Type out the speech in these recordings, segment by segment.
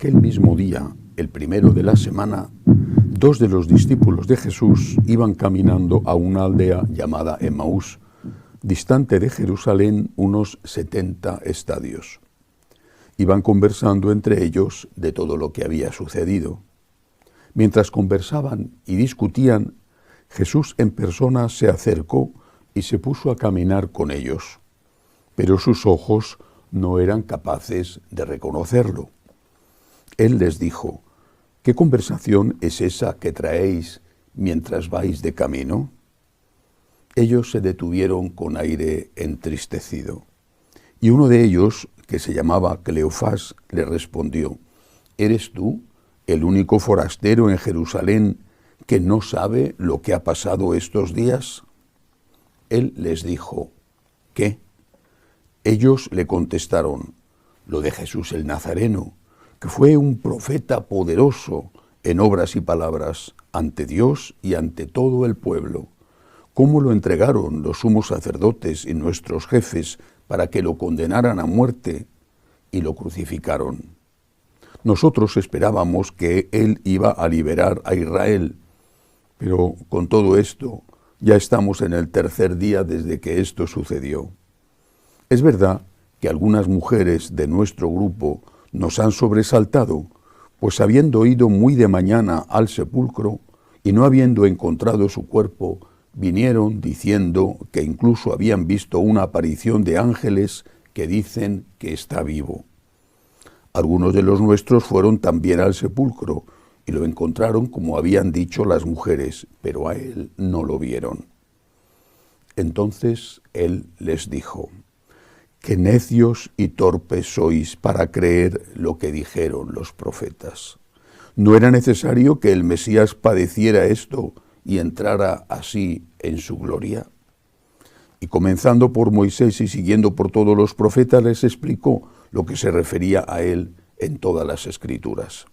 Aquel mismo día, el primero de la semana, dos de los discípulos de Jesús iban caminando a una aldea llamada Emaús, distante de Jerusalén unos 70 estadios. Iban conversando entre ellos de todo lo que había sucedido. Mientras conversaban y discutían, Jesús en persona se acercó y se puso a caminar con ellos, pero sus ojos no eran capaces de reconocerlo. Él les dijo: ¿qué conversación es esa que traéis mientras vais de camino? Ellos se detuvieron con aire entristecido, y uno de ellos, que se llamaba Cleofás, le respondió: ¿eres tú el único forastero en Jerusalén que no sabe lo que ha pasado estos días? Él les dijo: ¿qué? Ellos le contestaron: lo de Jesús el Nazareno, que fue un profeta poderoso en obras y palabras ante Dios y ante todo el pueblo. ¿Cómo lo entregaron los sumos sacerdotes y nuestros jefes para que lo condenaran a muerte y lo crucificaron? Nosotros esperábamos que él iba a liberar a Israel, pero con todo esto ya estamos en el tercer día desde que esto sucedió. Es verdad que algunas mujeres de nuestro grupo nos han sobresaltado, pues habiendo ido muy de mañana al sepulcro y no habiendo encontrado su cuerpo, vinieron diciendo que incluso habían visto una aparición de ángeles que dicen que está vivo. Algunos de los nuestros fueron también al sepulcro y lo encontraron como habían dicho las mujeres, pero a él no lo vieron. Entonces él les dijo: qué necios y torpes sois para creer lo que dijeron los profetas. ¿No era necesario que el Mesías padeciera esto y entrara así en su gloria? Y comenzando por Moisés y siguiendo por todos los profetas, les explicó lo que se refería a él en todas las Escrituras.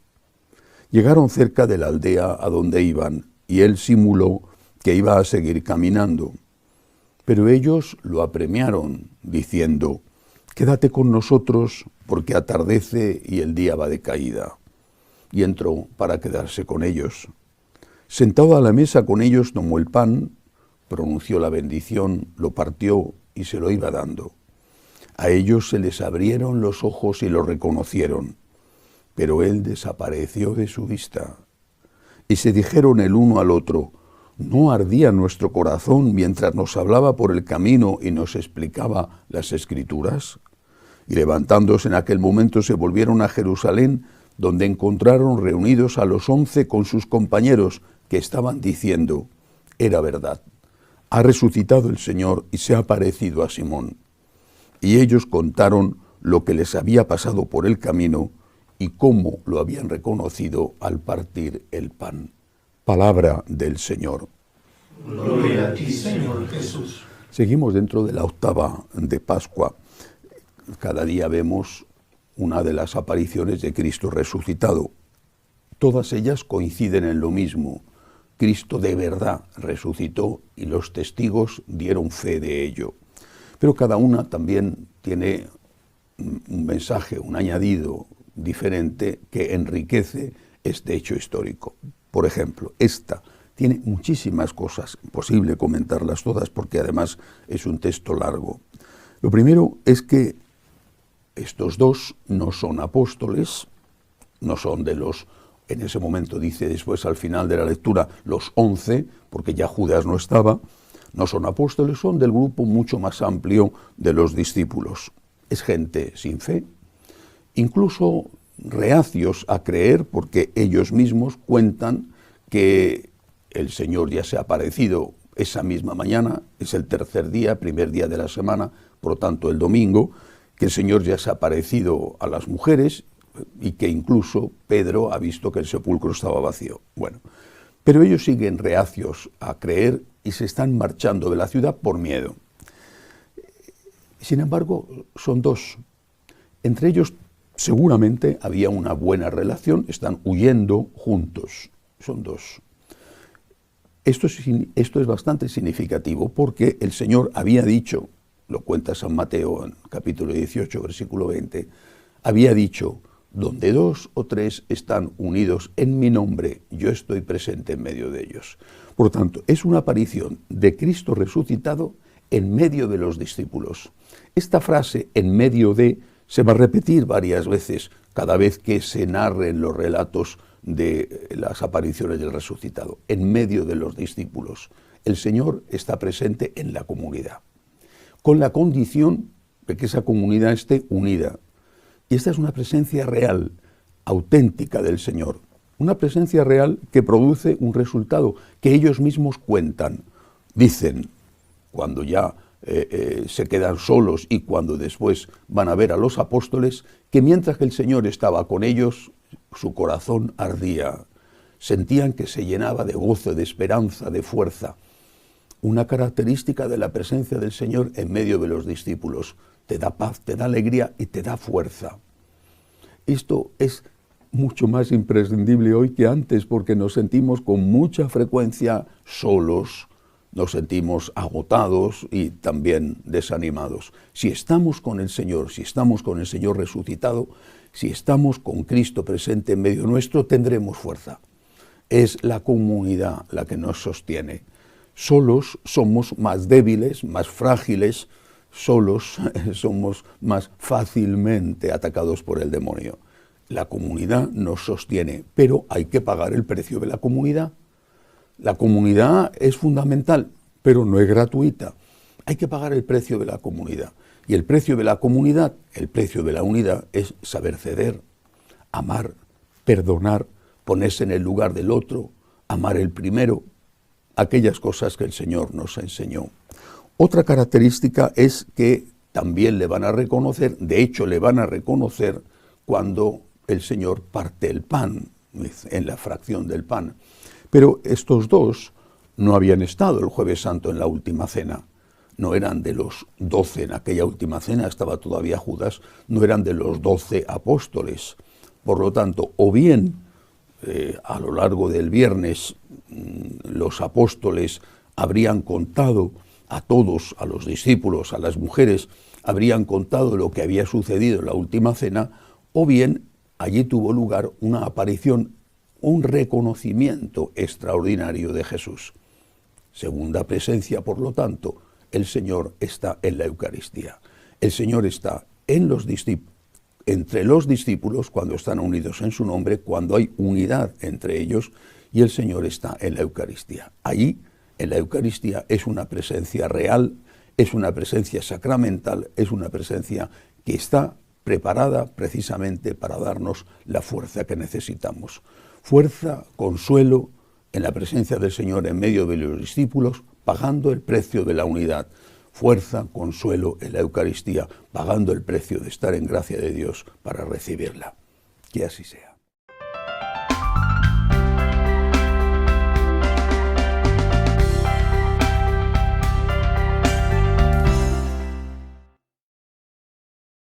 Llegaron cerca de la aldea a donde iban, y él simuló que iba a seguir caminando. Pero ellos lo apremiaron, diciendo: quédate con nosotros, porque atardece y el día va de caída. Y entró para quedarse con ellos. Sentado a la mesa con ellos, tomó el pan, pronunció la bendición, lo partió y se lo iba dando. A ellos se les abrieron los ojos y lo reconocieron, pero él desapareció de su vista. Y se dijeron el uno al otro: ¿no ardía nuestro corazón mientras nos hablaba por el camino y nos explicaba las Escrituras? Y levantándose en aquel momento se volvieron a Jerusalén, donde encontraron reunidos a los 11 con sus compañeros, que estaban diciendo: era verdad, ha resucitado el Señor y se ha aparecido a Simón. Y ellos contaron lo que les había pasado por el camino y cómo lo habían reconocido al partir el pan. Palabra del Señor. Gloria a ti, Señor Jesús. Seguimos dentro de la octava de Pascua. Cada día vemos una de las apariciones de Cristo resucitado. Todas ellas coinciden en lo mismo: Cristo de verdad resucitó y los testigos dieron fe de ello. Pero cada una también tiene un mensaje, un añadido diferente que enriquece este hecho histórico. Por ejemplo, esta tiene muchísimas cosas, imposible comentarlas todas porque además es un texto largo. Lo primero es que estos dos no son apóstoles, no son de los, en ese momento dice después al final de la lectura, los 11, porque ya Judas no estaba, no son apóstoles, son del grupo mucho más amplio de los discípulos. Es gente sin fe, incluso reacios a creer porque ellos mismos cuentan que el Señor ya se ha aparecido esa misma mañana, es el tercer día, primer día de la semana, por lo tanto el domingo, que el Señor ya se ha aparecido a las mujeres y que incluso Pedro ha visto que el sepulcro estaba vacío. Bueno, pero ellos siguen reacios a creer y se están marchando de la ciudad por miedo. Sin embargo, son dos. Entre ellos seguramente había una buena relación, están huyendo juntos, son dos. Esto es bastante significativo porque el Señor había dicho, lo cuenta San Mateo en capítulo 18, versículo 20, había dicho: donde 2 o 3 están unidos en mi nombre, yo estoy presente en medio de ellos. Por tanto, es una aparición de Cristo resucitado en medio de los discípulos. Esta frase, en medio de, se va a repetir varias veces cada vez que se narren los relatos de las apariciones del resucitado. En medio de los discípulos. El Señor está presente en la comunidad, con la condición de que esa comunidad esté unida. Y esta es una presencia real, auténtica del Señor. Una presencia real que produce un resultado que ellos mismos cuentan. Dicen, cuando ya se quedan solos y cuando después van a ver a los apóstoles, que mientras que el Señor estaba con ellos, su corazón ardía. Sentían que se llenaba de gozo, de esperanza, de fuerza. Una característica de la presencia del Señor en medio de los discípulos. Te da paz, te da alegría y te da fuerza. Esto es mucho más imprescindible hoy que antes, porque nos sentimos con mucha frecuencia solos, nos sentimos agotados y también desanimados. Si estamos con el Señor, si estamos con el Señor resucitado, si estamos con Cristo presente en medio nuestro, tendremos fuerza. Es la comunidad la que nos sostiene. Solos somos más débiles, más frágiles, solos somos más fácilmente atacados por el demonio. La comunidad nos sostiene, pero hay que pagar el precio de la comunidad. La comunidad es fundamental, pero no es gratuita. Hay que pagar el precio de la comunidad. Y el precio de la comunidad, el precio de la unidad, es saber ceder, amar, perdonar, ponerse en el lugar del otro, amar el primero, aquellas cosas que el Señor nos enseñó. Otra característica es que también le van a reconocer, de hecho le van a reconocer cuando el Señor parte el pan, en la fracción del pan. Pero estos dos no habían estado el Jueves Santo en la última cena. No eran de los 12 en aquella última cena, estaba todavía Judas, no eran de los 12 apóstoles. Por lo tanto, o bien a lo largo del viernes los apóstoles habrían contado a todos, a los discípulos, a las mujeres, habrían contado lo que había sucedido en la última cena, o bien allí tuvo lugar una aparición, un reconocimiento extraordinario de Jesús. Segunda presencia, por lo tanto, el Señor está en la Eucaristía. El Señor está entre los discípulos cuando están unidos en su nombre, cuando hay unidad entre ellos, y el Señor está en la Eucaristía. Allí, en la Eucaristía, es una presencia real, es una presencia sacramental, es una presencia que está preparada precisamente para darnos la fuerza que necesitamos. Fuerza, consuelo en la presencia del Señor en medio de los discípulos, pagando el precio de la unidad. Fuerza, consuelo en la Eucaristía, pagando el precio de estar en gracia de Dios para recibirla. Que así sea.